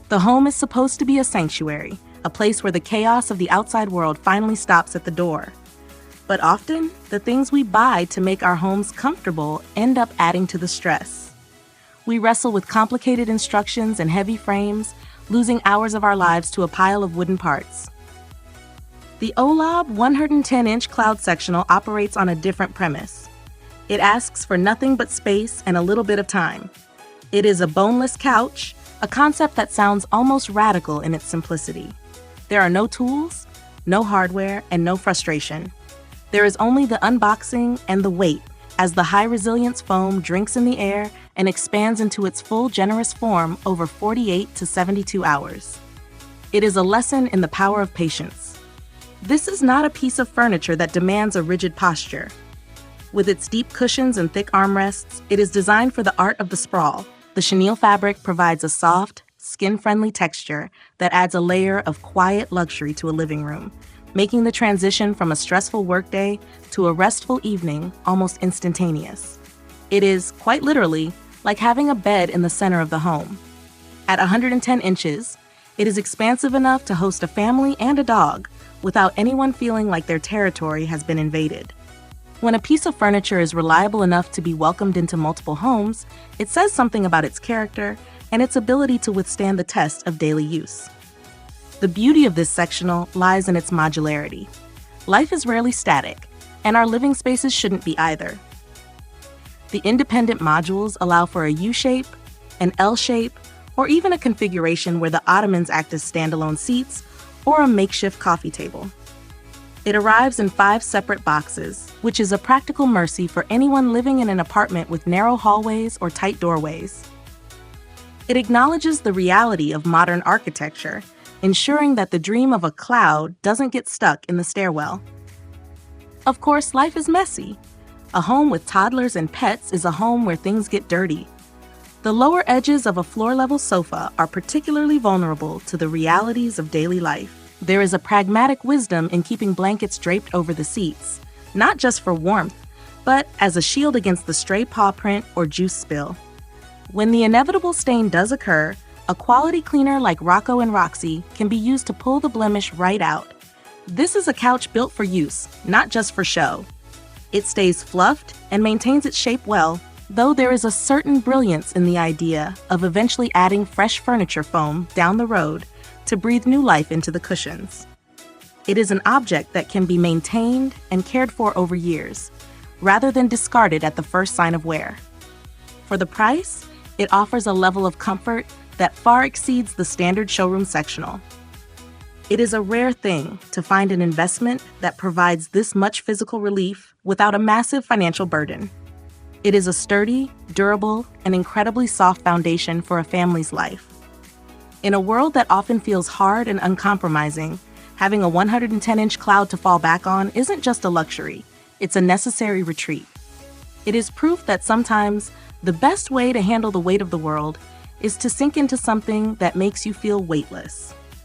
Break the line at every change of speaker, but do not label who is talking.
The home is supposed to be a sanctuary, a place where the chaos of the outside world finally stops at the door. But often, the things we buy to make our homes comfortable end up adding to the stress. We wrestle with complicated instructions and heavy frames, losing hours of our lives to a pile of wooden parts. The ohllob 110-inch cloud sectional operates on a different premise. It asks for nothing but space and a little bit of time. It is a boneless couch, a concept that sounds almost radical in its simplicity. There are no tools, no hardware, and no frustration. There is only the unboxing and the wait as the high-resilience foam drinks in the air and expands into its full generous form over 48 to 72 hours. It is a lesson in the power of patience. This is not a piece of furniture that demands a rigid posture. With its deep cushions and thick armrests, it is designed for the art of the sprawl. The chenille fabric provides a soft, skin-friendly texture that adds a layer of quiet luxury to a living room, making the transition from a stressful workday to a restful evening almost instantaneous. It is, quite literally, like having a bed in the center of the home. At 110 inches, it is expansive enough to host a family and a dog without anyone feeling like their territory has been invaded. When a piece of furniture is reliable enough to be welcomed into multiple homes, it says something about its character and its ability to withstand the test of daily use. The beauty of this sectional lies in its modularity. Life is rarely static, and our living spaces shouldn't be either. The independent modules allow for a U-shape, an L-shape, or even a configuration where the ottomans act as standalone seats or a makeshift coffee table. It arrives in 5 separate boxes, which is a practical mercy for anyone living in an apartment with narrow hallways or tight doorways. It acknowledges the reality of modern architecture, ensuring that the dream of a cloud doesn't get stuck in the stairwell. Of course, life is messy. A home with toddlers and pets is a home where things get dirty. The lower edges of a floor-level sofa are particularly vulnerable to the realities of daily life. There is a pragmatic wisdom in keeping blankets draped over the seats, not just for warmth, but as a shield against the stray paw print or juice spill. When the inevitable stain does occur, a quality cleaner like Rocco and Roxy can be used to pull the blemish right out. This is a couch built for use, not just for show. It stays fluffed and maintains its shape well, though there is a certain brilliance in the idea of eventually adding fresh furniture foam down the road to breathe new life into the cushions. It is an object that can be maintained and cared for over years, rather than discarded at the first sign of wear. For the price, it offers a level of comfort that far exceeds the standard showroom sectional. It is a rare thing to find an investment that provides this much physical relief without a massive financial burden. It is a sturdy, durable, and incredibly soft foundation for a family's life. In a world that often feels hard and uncompromising, having a 110-inch cloud to fall back on isn't just a luxury, it's a necessary retreat. It is proof that sometimes the best way to handle the weight of the world is to sink into something that makes you feel weightless.